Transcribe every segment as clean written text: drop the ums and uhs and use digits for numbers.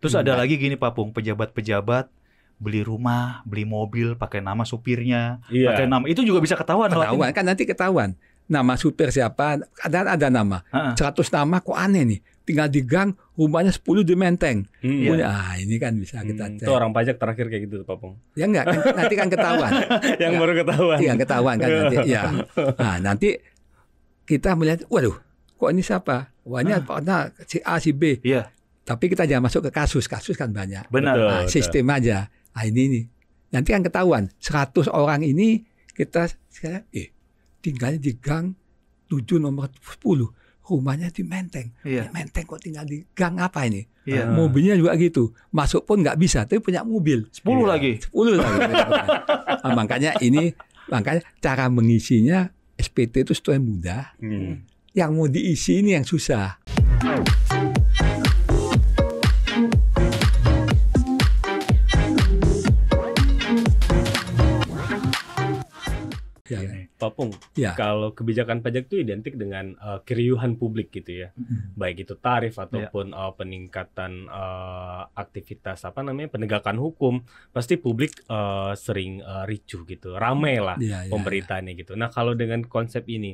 Terus ada lagi gini Pak Pung, pejabat-pejabat beli rumah, beli mobil pakai nama supirnya, pakai nama itu juga bisa ketahuan. Ketahuan kan, nanti ketahuan nama supir siapa, ada nama. 100 nama kok aneh nih. Tinggal di gang, rumahnya 10 di Menteng. Ini kan bisa kita cek. Itu orang pajak terakhir kayak gitu Pak Pung. Ya enggak, kan, nanti kan ketahuan. Yang baru ketahuan. Iya, ketahuan kan nanti. Ya. Nah, nanti kita melihat, waduh, kok ini siapa? Wah, ini si A, si B. Iya. Tapi kita jangan masuk ke kasus kan banyak. Benar. Nah, sistem aja. Nah, ini. Nanti kan ketahuan 100 orang ini kita sekarang tinggalnya di gang 7 nomor 10. Rumahnya di Menteng. Iya. Menteng kok tinggal di gang apa ini? Iya. Mobilnya juga gitu. Masuk pun nggak bisa, tapi punya mobil. 10 lagi. 10 lagi. Nah, makanya cara mengisinya SPT itu sebetulnya mudah. Yang mau diisi ini yang susah. Pak Pung, kalau kebijakan pajak itu identik dengan keriuhan publik gitu ya, baik itu tarif ataupun peningkatan aktivitas penegakan hukum, pasti publik sering ricuh gitu, ramai lah pemberitaannya gitu. Nah kalau dengan konsep ini,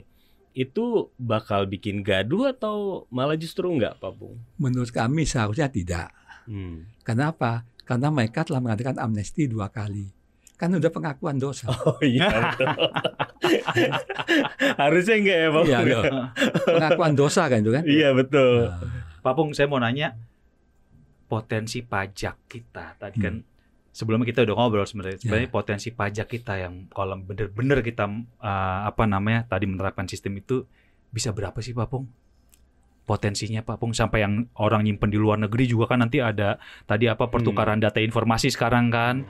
itu bakal bikin gaduh atau malah justru enggak Pak Pung? Menurut kami seharusnya tidak. Kenapa? Karena mereka telah mengadakan amnesti 2 kali. Kan udah pengakuan dosa. Oh iya betul. Harusnya enggak ya Pak Pung? Iya, pengakuan dosa kan itu kan? Iya betul. Pak Pung, saya mau nanya potensi pajak kita. Tadi kan sebelumnya kita udah ngobrol sebenarnya potensi pajak kita yang kalau benar-benar kita tadi menerapkan sistem itu bisa berapa sih Pak Pung? Potensinya Pak Pung, sampai yang orang nyimpen di luar negeri juga kan nanti ada tadi pertukaran data informasi sekarang kan,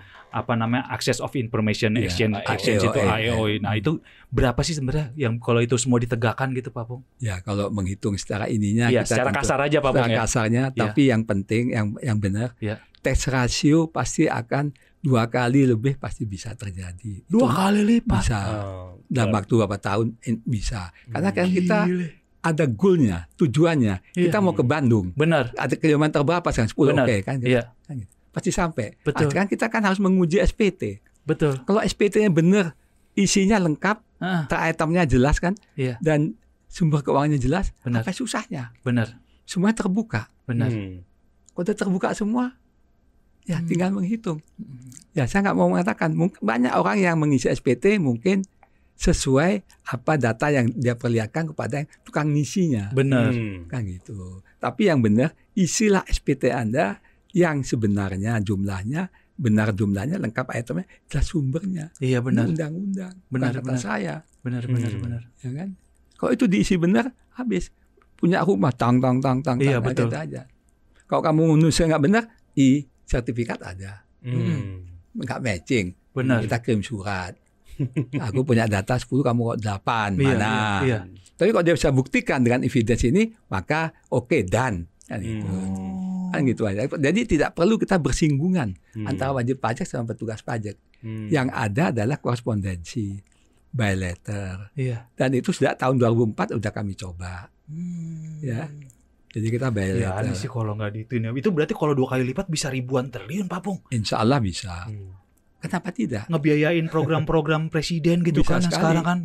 access of information exchange itu AEO. Nah itu berapa sih sebenarnya yang kalau itu semua ditegakkan gitu Pak Pung? Ya kalau menghitung secara ininya kita secara kasar aja Pak Pung. Secara kasarnya, tapi yang penting yang benar, tax ratio pasti akan 2 kali lebih pasti bisa terjadi. 2 kali lipat bisa dalam waktu berapa tahun bisa. Karena kan kita ada goalnya, tujuannya. Kita mau ke Bandung. Benar. Ada kilometer berapa sekarang? 10 oke kan? Iya. Pasti sampai. Betul. Kan kita kan harus menguji SPT. Betul. Kalau SPT-nya benar, isinya lengkap, itemnya jelas kan? Iya. Dan sumber keuangannya jelas, benar. apa susahnya? Benar. Semua terbuka. Benar. Kalau udah terbuka semua, ya tinggal menghitung. Ya saya nggak mau mengatakan, banyak orang yang mengisi SPT mungkin sesuai apa data yang dia perlihatkan kepada tukang ngisinya. Benar. Kan gitu. Tapi yang benar, isilah SPT Anda yang sebenarnya jumlahnya, benar jumlahnya, lengkap itemnya, jelas sumbernya. Iya benar. Undang-undang. Benar, kata saya. Benar. Ya kan? Kalau itu diisi benar, habis. Punya rumah, tang. Iya betul. Aja. Kalau kamu nulis nggak benar, sertifikat ada. Nggak matching. Benar. Kita kirim surat. Aku punya data 10, kamu kok 8. Mana? Iya. Tapi kalau dia bisa buktikan dengan evidence ini, maka done. Kan gitu. Kan gitu aja. Jadi tidak perlu kita bersinggungan antara wajib pajak sama petugas pajak. Yang ada adalah korespondensi by letter. Iya. Dan itu sudah tahun 2004 udah kami coba. Ya. Jadi kita by letter. Ya aneh sih kalau nggak diituin. Itu berarti kalau 2 kali lipat bisa ribuan triliun Pak Pung. Insya Allah bisa. Kenapa tidak? Ngebiayain program-program presiden gitu bisa kan sekali. Sekarang kan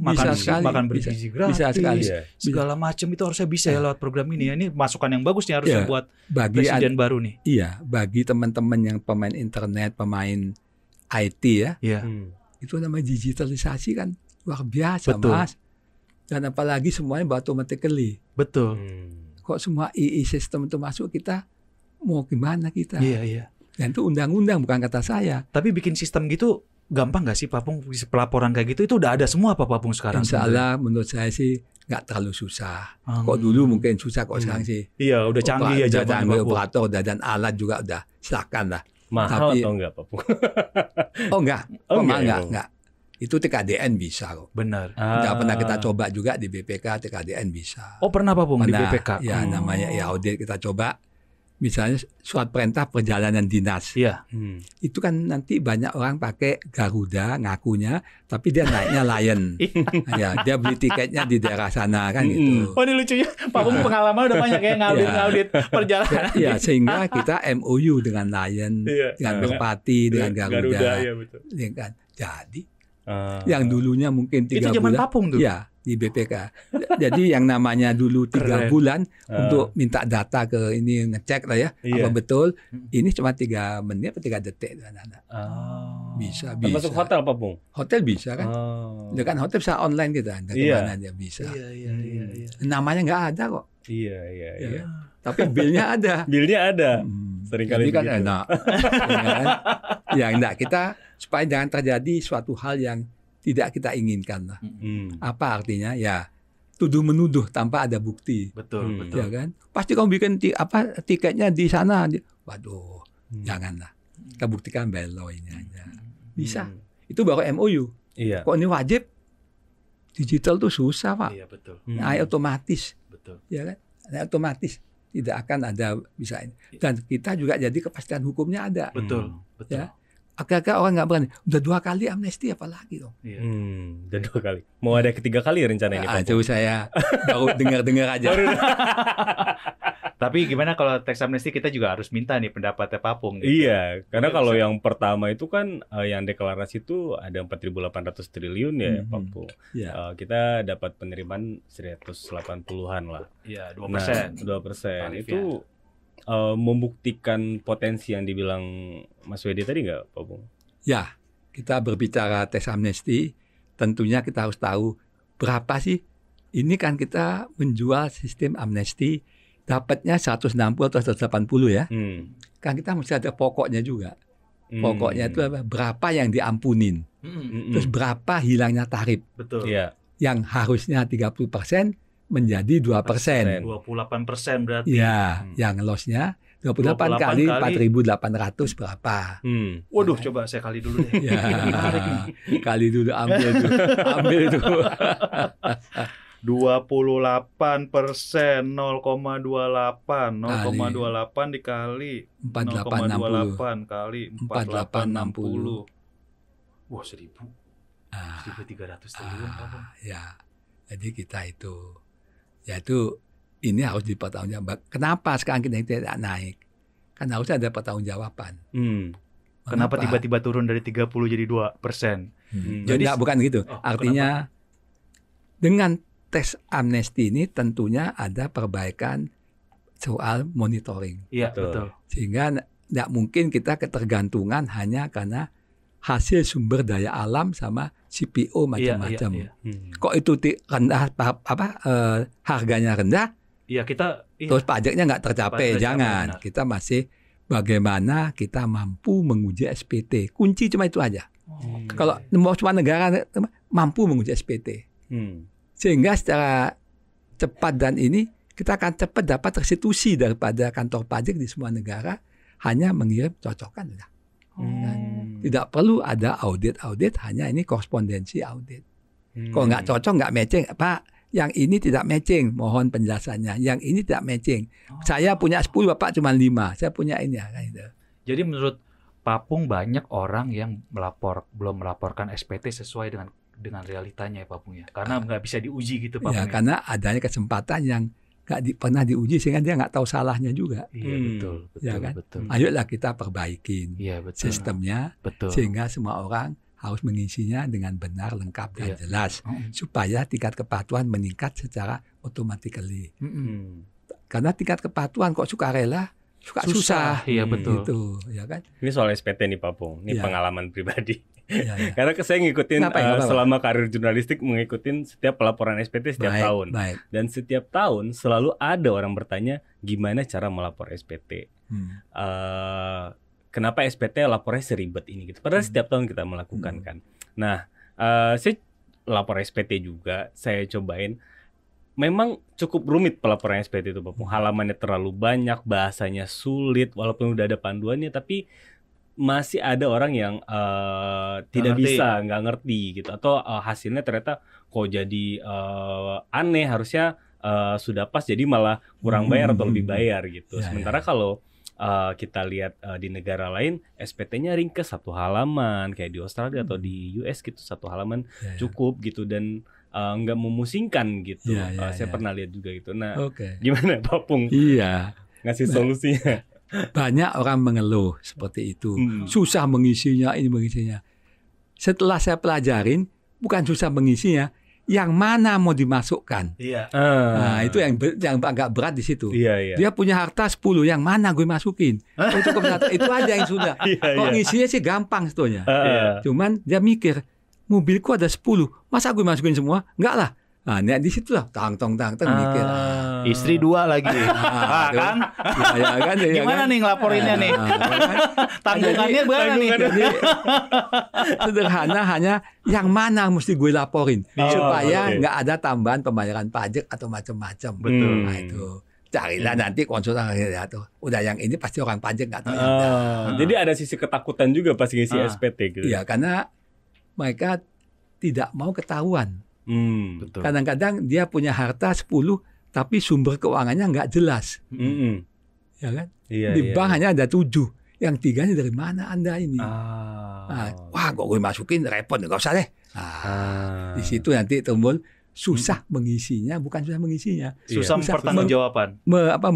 makan bergizi gratis, bisa sekali. Segala macam itu harusnya bisa ya lewat program ini ya. Ini masukan yang bagus nih harusnya buat presiden baru nih. Iya, bagi teman-teman yang pemain internet, pemain IT ya. Iya. Itu namanya digitalisasi kan luar biasa. Betul. Mas. Dan apalagi semuanya automatically. Betul. Kok semua II sistem itu masuk, kita mau gimana kita? Iya. Dan itu undang-undang, bukan kata saya. Tapi bikin sistem gitu gampang nggak sih Pak Pung? Pelaporan kayak gitu itu udah ada semua Pak Pung sekarang? Insya Allah menurut saya sih nggak terlalu susah. Kok dulu mungkin susah, kok sekarang sih. Iya, udah canggih ya zaman operator dan alat juga udah silakan lah. Mahal atau enggak Pak Pung? Enggak. Itu TKDN bisa kok. Benar. Nggak pernah kita coba juga di BPK, TKDN bisa. Oh pernah Pak Pung di BPK? Ya namanya audit kita coba. misalnya surat perintah perjalanan dinas. Iya. Itu kan nanti banyak orang pakai Garuda ngakunya, tapi dia naiknya Lion. Ya, dia beli tiketnya di daerah sana kan gitu. Oh, ini lucunya. Pak Pung pengalaman udah banyak ya ngaudit perjalanan. Ya, sehingga kita MOU dengan Lion, dengan Merpati, dengan Garuda. Ya, betul. Ya kan? Jadi yang dulunya mungkin 3 bulan. Itu zaman Papung tuh. Ya, di BPK. Jadi yang namanya dulu 3 bulan untuk minta data ke ini ngecek lah ya, apa betul. Ini cuma 3 menit atau 3 detik. Bisa. Termasuk hotel Papung? Hotel bisa kan? Ya kan hotel bisa online kita, kemana aja bisa. Namanya nggak ada kok. Iya. Tapi bilnya ada. Bilnya ada. Seringkali kan begitu. enak. Ya enggak, kita supaya jangan terjadi suatu hal yang tidak kita inginkan lah. Apa artinya? Ya tuduh menuduh tanpa ada bukti. Betul. Ya kan? Pasti kamu bikin tiketnya di sana. Waduh, janganlah. Kita buktikan beloynya aja. Bisa. Itu baru MOU. Iya. Kok ini wajib? Digital tuh susah, Pak. Iya, betul. Naik otomatis. Betul. Ya kan? Naik otomatis. Tidak akan ada bisa ini. Dan kita juga jadi kepastian hukumnya ada. Betul. Ya. Agak-agak orang nggak berani. Udah 2 kali amnesti apalagi dong. Udah 2 kali. Mau ada ketiga kali rencana ini Pak? Itu saya baru dengar-dengar aja. Tapi gimana kalau tax amnesty kita juga harus minta nih pendapatnya Papung. Gitu. Iya, karena kalau yang pertama itu kan yang deklarasi itu ada 4.800 triliun ya Papung. Yeah. Kita dapat penerimaan 180-an lah. Iya, 2%. Nah, 2%. Itu membuktikan potensi yang dibilang Mas Wedi tadi nggak, Pak Bung? Ya, kita berbicara tax amnesty, tentunya kita harus tahu berapa sih. Ini kan kita menjual sistem amnesty, dapatnya 160 atau 180 ya. Kan kita mesti ada pokoknya juga. Pokoknya itu berapa yang diampunin. Terus berapa hilangnya tarif. Betul. Iya. Yang harusnya 30% menjadi 2%. 28% berarti. Ya, yang loss-nya 28 kali 4.800 berapa? Waduh, coba saya kali dulu deh. Ya, kali dulu ambil tuh. 28% 0,28 dikali 4860 kali 4860. Wah, 1.300 triliun Pak. Ya. Jadi kita itu ini harus dipertanggungjawabkan. Kenapa sekarang kita tidak naik? Kan harusnya ada pertanggungjawaban. Kenapa tiba-tiba turun dari 30 jadi 2%? Jadi bukan gitu. Artinya dengan tax amnesty ini tentunya ada perbaikan soal monitoring. Iya, betul. Sehingga tidak mungkin kita ketergantungan hanya karena hasil sumber daya alam sama CPO macam-macam. Iya. Kok itu rendah harganya rendah? Iya, kita terus pajaknya nggak tercapai. Jangan. Kita masih bagaimana kita mampu menguji SPT. Kunci cuma itu aja. Kalau cuma negara mampu menguji SPT. Sehingga secara cepat dan ini kita akan cepat dapat restitusi daripada kantor pajak di semua negara hanya mengirim cocokan. Tidak perlu ada audit, hanya ini korespondensi audit. Kalau nggak cocok, nggak matching, Pak, yang ini tidak matching, mohon penjelasannya. Yang ini tidak matching. Saya punya 10, Bapak cuma 5. Saya punya ini. Gitu. Jadi menurut Papung banyak orang yang belum melaporkan SPT sesuai dengan realitanya ya Papung ya. Karena nggak bisa diuji gitu Papung. Ya, karena adanya kesempatan yang nggak pernah diuji sehingga dia nggak tahu salahnya juga. Iya betul. Ya kan? Betul. Ayolah kita perbaikin sistemnya sehingga semua orang harus mengisinya dengan benar, lengkap dan jelas supaya tingkat kepatuhan meningkat secara automatically. Karena tingkat kepatuhan kok sukarela, susah. Iya betul. Gitu, ya kan? Ini soal SPT nih Papung. Ini pengalaman pribadi. Ya. Karena saya ngikutin selama karir jurnalistik mengikutin setiap pelaporan SPT setiap tahun. Dan setiap tahun selalu ada orang bertanya gimana cara melapor SPT. Kenapa SPT lapornya seribet ini gitu. Padahal setiap tahun kita melakukan kan. Nah, saya lapor SPT juga, saya cobain. Memang cukup rumit pelaporan SPT itu Papung. Halamannya terlalu banyak, bahasanya sulit walaupun udah ada panduannya, tapi masih ada orang yang tidak bisa, nggak ngerti gitu, atau hasilnya ternyata kok jadi aneh, harusnya sudah pas jadi malah kurang bayar atau lebih bayar gitu. Sementara kalau kita lihat di negara lain SPT-nya ringkas 1 halaman, kayak di Australia atau di US gitu 1 halaman cukup gitu, dan nggak memusingkan gitu. Saya pernah lihat juga gitu. Nah, gimana Pak Pung? Ngasih solusinya? Banyak orang mengeluh seperti itu, susah mengisinya, ini mengisinya. Setelah saya pelajarin, bukan susah mengisinya, yang mana mau dimasukkan. Nah, itu yang agak berat di situ. Dia punya harta 10, yang mana gue masukin. Itu aja yang sudah. Kalau ngisinya sih gampang sebetulnya. Cuman dia mikir, mobilku ada 10, masa gue masukin semua? Enggak lah. Nah, di situ lah, tang mikir. Istri 2 lagi. Kan? Gimana nih ngelaporinnya nih? Tanggungannya gimana nih? Jadi, sederhana, hanya yang mana mesti gue laporin supaya nggak ada tambahan pembayaran pajak atau macam-macam. Betul. Nah, itu carilah nanti konsultan tuh. Udah yang ini pasti orang pajak nggak tahu. Jadi ada sisi ketakutan juga pas ngisi SPT gitu. Iya, karena mereka tidak mau ketahuan. Betul. Kadang-kadang dia punya harta 10 tapi sumber keuangannya nggak jelas. Ya kan? Di bank hanya ada 7. Yang 3-nya dari mana Anda ini? Wah, kok gue masukin repot, nggak usah deh. Di situ nanti timbul susah mengisinya, bukan susah mengisinya. Susah pertanggungjawaban.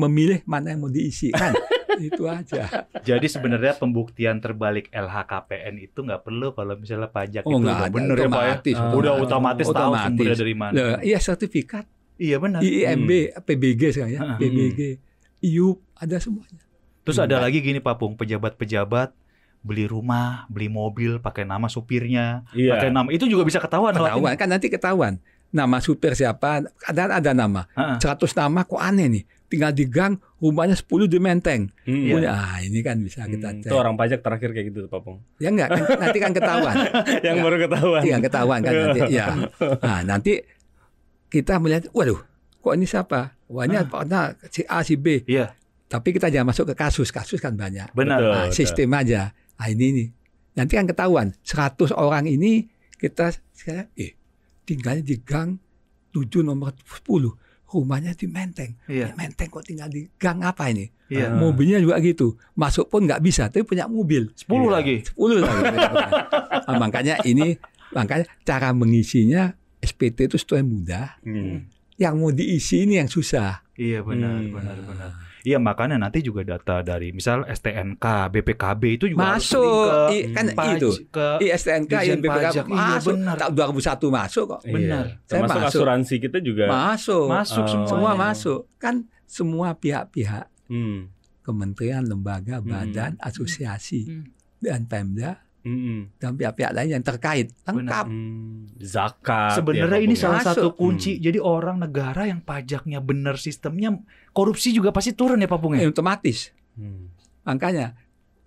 Memilih mana yang mau diisi kan. Itu aja. Jadi sebenarnya pembuktian terbalik LHKPN itu nggak perlu kalau misalnya pajak itu udah bener ya Pak ya? Udah otomatis tahu sumbernya dari mana. Iya, sertifikat. Iya benar. IMB, PBG sekarang ya. PBG, IUP, ada semuanya. Terus ada lagi gini Pak Pung, pejabat-pejabat beli rumah, beli mobil pakai nama supirnya, pakai nama itu juga bisa ketahuan kan nanti ketahuan. Nama supir siapa, ada nama. 100 nama kok aneh nih. Tinggal di gang, rumahnya 10 di Menteng. Ini kan bisa kita cek. Itu orang pajak terakhir kayak gitu Pak Pung. Ya enggak, nanti kan ketahuan. Yang baru ketahuan. Iya, ketahuan kan nanti. Ya. Nah, nanti kita melihat, waduh, kok ini siapa? Wah, ini si A, si B. Iya. Tapi kita jangan masuk ke kasus kan banyak. Benar. Sistem aja. Ini. Nanti kan ketahuan, 100 orang ini kita tinggalnya di gang 7 nomor 10. Rumahnya di Menteng. Menteng kok tinggal di gang apa ini? Mobilnya juga gitu. Masuk pun nggak bisa, tapi punya mobil. 10 lagi. 10 lagi. Makanya cara mengisinya SPT itu sesuatu yang mudah. Yang mau diisi ini yang susah. Iya benar. Iya, makanya nanti juga data dari misal STNK, BPKB itu juga masuk kan itu. Ke STNK yang BPKB masuk. Tahun 2001 masuk kok. Benar. Termasuk asuransi kita juga masuk semua semuanya. masuk. Kan semua pihak-pihak. Kementerian, lembaga, badan, asosiasi dan Pemda dan pihak-pihak lain yang terkait lengkap. Zakat. Sebenarnya ini salah satu kunci. Jadi orang negara yang pajaknya benar sistemnya, korupsi juga pasti turun ya Pak Pung ya? Otomatis. Makanya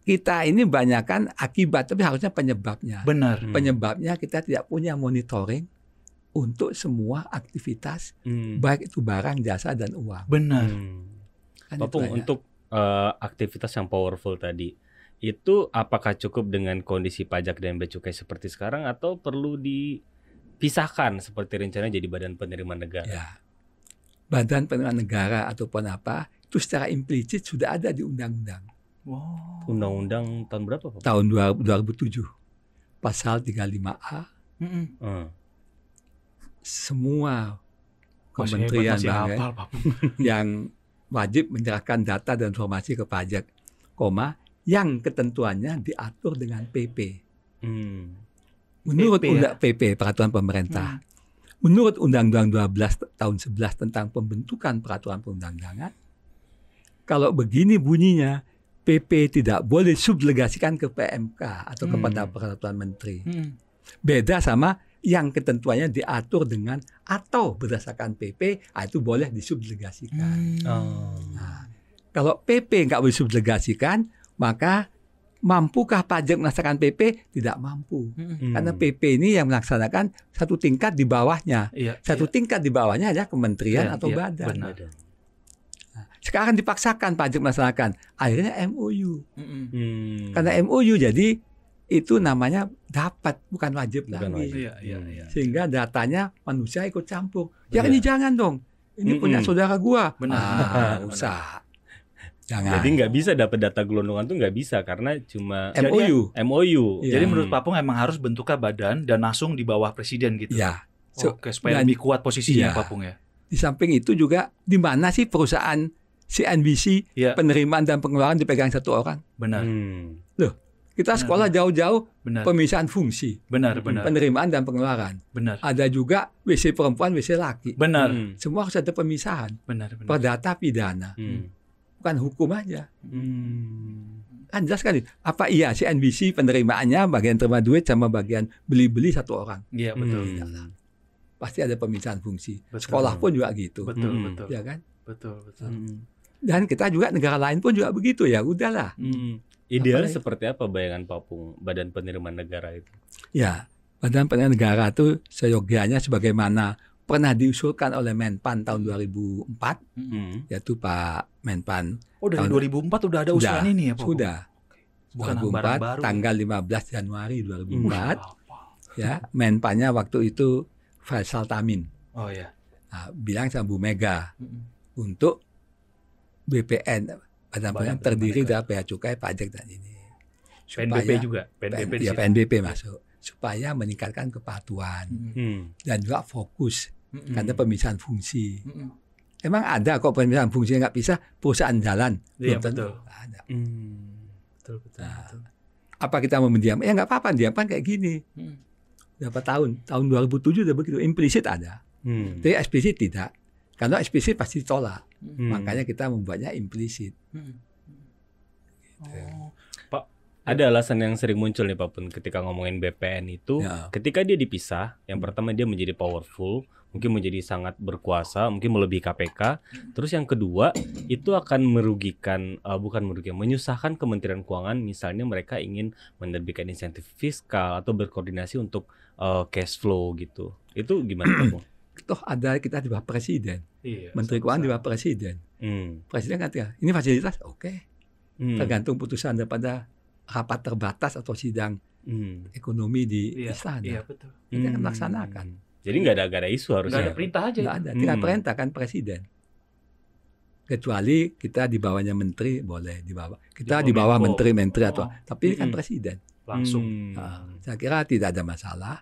kita ini banyakkan akibat, tapi harusnya penyebabnya. Benar. Penyebabnya kita tidak punya monitoring untuk semua aktivitas, baik itu barang, jasa dan uang. Benar. Kan Pak Pung, untuk aktivitas yang powerful tadi, itu apakah cukup dengan kondisi pajak dan bea cukai seperti sekarang atau perlu dipisahkan seperti rencana jadi badan penerimaan negara? Ya. Badan penerimaan negara ataupun apa itu secara implisit sudah ada di undang-undang. Wow. Undang-undang tahun berapa Pak? Tahun 2007. Pasal 35A. Semua kementerian yang wajib menyerahkan data dan informasi ke pajak, yang ketentuannya diatur dengan PP. Menurut PP, peraturan pemerintah. Menurut Undang-Undang 12 tahun 11 tentang pembentukan peraturan perundang-undangan, kalau begini bunyinya, PP tidak boleh subdelegasikan ke PMK atau kepada peraturan menteri. Beda sama yang ketentuannya diatur dengan atau berdasarkan PP, itu boleh disubdelegasikan. Nah, kalau PP nggak boleh subdelegasikan, maka mampukah pajak melaksanakan PP? Tidak mampu. Karena PP ini yang melaksanakan satu tingkat di bawahnya. Tingkat di bawahnya adalah kementerian atau badan. Benar. Nah, sekarang dipaksakan pajak melaksanakan. Akhirnya MOU. Karena MOU jadi itu namanya dapat, bukan wajib lagi. Sehingga datanya manusia ikut campur. Ini jangan dong. Ini punya saudara gua. Benar. Usah. Jangan. Jadi nggak bisa dapat data gelondongan tuh nggak bisa karena cuma MOU. MOU. Iya. Jadi menurut Papung emang harus bentuknya badan dan langsung di bawah presiden gitu. Ya. Oke, supaya dan- lebih kuat posisinya Iya. Papung ya. Di samping itu juga di mana sih perusahaan CNBC Iya. penerimaan dan pengeluaran dipegang satu orang? Benar. Kita Benar. sekolah jauh-jauh Benar. pemisahan fungsi, Benar, benar. penerimaan dan pengeluaran. Benar. Ada juga WC perempuan, WC laki. Benar. Semua harus ada pemisahan. Benar, benar. Perdata pidana, bukan hukum aja. Kan jelas sekali. Apa iya CNBC penerimaannya bagian terima duit sama bagian beli-beli satu orang? Iya, betul. Pasti ada pemisahan fungsi. Betul. Sekolah pun juga gitu. Betul, betul. Ya kan? Betul, betul. Dan kita juga negara lain pun juga begitu ya. Udahlah. Idealnya Apalagi- seperti apa bayangan Papung Badan Penerimaan Negara itu? Ya, Badan Penerimaan Negara itu seyogianya sebagaimana pernah diusulkan oleh Menpan tahun 2004, yaitu Pak Menpan. Oh, dari Tahun- 2004 udah ada usulan Sudah, ini ya, Pak? Sudah. Bukan 2004, barang baru. tanggal 15 Januari 2004, Apa? ya, Menpannya waktu itu Faisal Tamin. Oh ya. Nah, bilang sama Bu Mega Mm-mm. untuk BPN, Badan Penerimaan terdiri Negara. dari bea cukai, pajak dan ini. PNBP juga. PNBP di ya, situ. PNBP masuk. Supaya meningkatkan kepatuhan dan juga fokus Mm-mm. karena pemisahan fungsi. Mm-mm. Emang ada kok pemisahan fungsinya nggak bisa perusahaan jalan? Iya, Belum tentu. betul. Ada. Betul, betul, betul. Apa kita mau mendiam? Ya nggak apa-apa, diamkan kayak gini. Berapa tahun? Tahun 2007 udah begitu. Implisit ada. Tapi eksplisit tidak. Karena eksplisit pasti ditolak. Makanya kita membuatnya implisit. Oh. Ada alasan yang sering muncul nih Pak Pun ketika ngomongin BPN itu, Ya. ketika dia dipisah, yang pertama dia menjadi powerful, mungkin menjadi sangat berkuasa, mungkin melebihi KPK. Terus yang kedua, itu akan merugikan, bukan merugikan, menyusahkan Kementerian Keuangan, misalnya mereka ingin menerbitkan insentif fiskal atau berkoordinasi untuk cash flow gitu. Itu gimana Pak Pun? Toh ada kita di bawah presiden. Iya, Menteri Keuangan di bawah presiden. Presiden katakan, ini fasilitas oke. Tergantung putusan daripada rapat terbatas atau sidang ekonomi di Iya, istana. iya, betul. Kita akan melaksanakan. Jadi nggak ada isu Nggak harusnya. ada perintah aja. Nggak ada, tinggal perintah kan presiden. Kecuali kita di bawahnya menteri boleh di bawah. Kita di bawah Menko. menteri-menteri atau Oh. tapi ini kan presiden. Langsung. Nah, saya kira tidak ada masalah.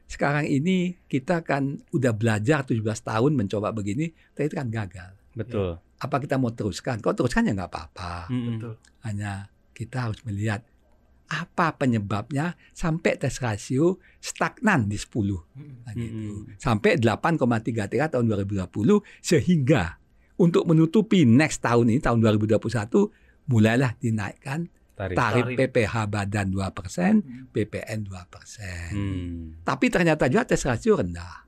Sekarang ini kita kan udah belajar 17 tahun mencoba begini, tapi itu kan gagal. Betul. Apa kita mau teruskan? Kalau teruskan ya nggak apa-apa. Betul. Hanya kita harus melihat apa penyebabnya sampai tes rasio stagnan di 10. Nah, gitu. Sampai 8,33 tahun 2020 sehingga untuk menutupi next tahun ini tahun 2021 mulailah dinaikkan tarif PPh badan 2%, PPN 2%. Tapi ternyata juga tes rasio rendah.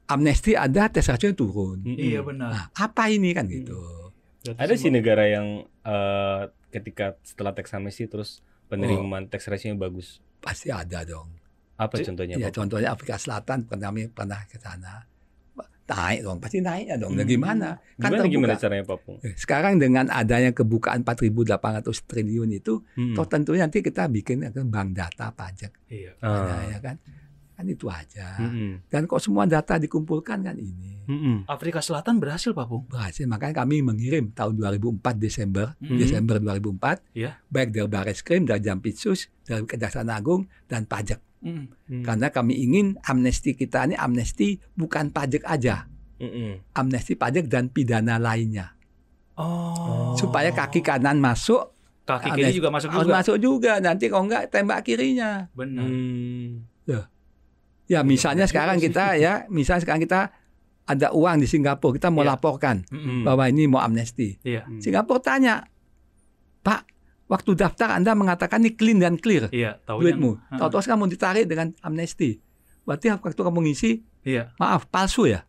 Amnesti ada, tes rasio turun. Iya, benar. Nah, apa ini kan gitu. Ada sih negara yang ketika setelah tax amnesty terus penerimaan tax ratio-nya bagus. Pasti ada dong. Apa contohnya? Ya, Pak? contohnya Afrika Selatan pernah ke sana. Naik dong, pasti naiknya dong. Nah, gimana? Kan Gimana terbuka. caranya Pak Pung? Sekarang dengan adanya kebukaan 4.800 triliun itu, toh tentunya nanti kita bikin bank data pajak. Iya. Ya kan? Kan itu aja. Dan kok semua data dikumpulkan kan ini. Afrika Selatan berhasil, Pak Pung. Berhasil, makanya kami mengirim tahun 2004 Desember 2004, Iya. baik dari Barreskrim, dari Jampitsus, dari Kejaksaan Agung dan pajak. Karena kami ingin amnesti kita ini amnesti bukan pajak aja, amnesti pajak dan pidana lainnya. Supaya kaki kanan masuk, Kaki kiri juga masuk harus juga. masuk juga. Nanti kalau enggak tembak kirinya. Benar. Ya misalnya sekarang kita ada uang di Singapura, kita mau Iya. laporkan Mm-mm. bahwa ini mau amnesti. Iya. Singapura tanya, Pak, waktu daftar Anda mengatakan ini clean dan clear Iya, taunya. duitmu. Tahu-tahu sekarang mau ditarik dengan amnesti. Berarti waktu kamu ngisi, Iya. maaf, palsu ya?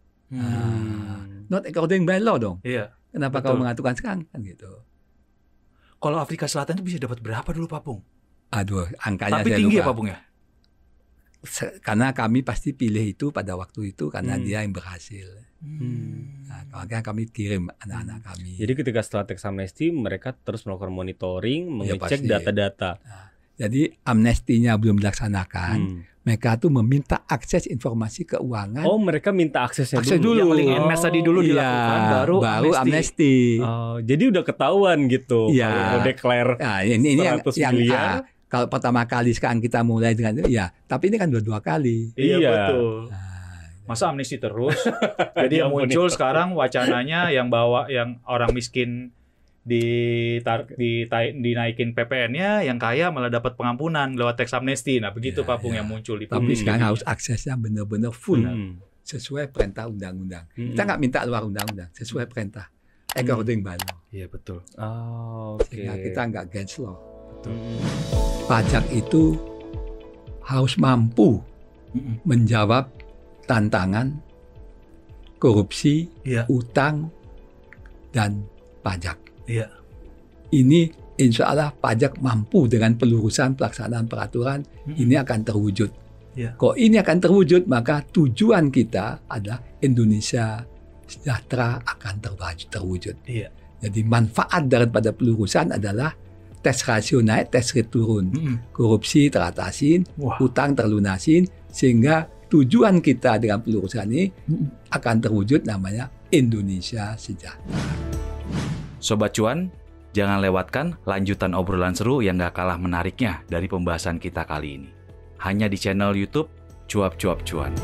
Not according by law dong. Iya. Kenapa Betul. kau mengatakan sekarang? Kan gitu. Kalau Afrika Selatan itu bisa dapat berapa dulu, Pak Pung? Aduh, angkanya Tapi saya tinggi ya, lupa. Pak Pung ya? Karena kami pasti pilih itu pada waktu itu karena dia yang berhasil. Hmm. Nah, makanya kami kirim anak-anak kami. Jadi ketika setelah tax amnesty mereka terus melakukan monitoring, Ya, mengecek pasti. data-data. Jadi amnestinya belum dilaksanakan, mereka tuh meminta akses informasi keuangan. Oh, mereka minta aksesnya Akses dulu. dulu. Yang link NMS tadi dulu dilakukan, baru amnesti. Oh, jadi udah ketahuan gitu. Iya. Kalau mau declare Nah, ini 100 yang miliar. kalau pertama kali sekarang kita mulai dengan ya, tapi ini kan dua kali. Iya, Iya. betul. Masa amnesti terus? Jadi Ya yang ampun, muncul itu. sekarang wacananya yang orang miskin dinaikin PPN-nya, yang kaya malah dapat pengampunan lewat teks amnesti. Nah, begitu Pak Pung yang muncul di Tapi publik. sekarang harus aksesnya benar-benar full sesuai perintah undang-undang. Kita nggak minta luar undang-undang, sesuai perintah. According by law. Iya, betul. Oh, oke. Sehingga kita nggak against law. Pajak itu harus mampu menjawab tantangan korupsi, Iya. utang, dan pajak. Iya. Ini insya Allah pajak mampu dengan pelurusan pelaksanaan peraturan ini akan terwujud. Iya. Kalau ini akan terwujud, maka tujuan kita adalah Indonesia sejahtera akan terwujud. Iya. Jadi manfaat daripada pelurusan adalah tax ratio naik, tax rate turun, korupsi teratasin, utang terlunasin, sehingga tujuan kita dengan pelurusan ini akan terwujud, namanya Indonesia sejahtera. Sobat Cuan, jangan lewatkan lanjutan obrolan seru yang gak kalah menariknya dari pembahasan kita kali ini. Hanya di channel YouTube Cuap Cuap Cuan.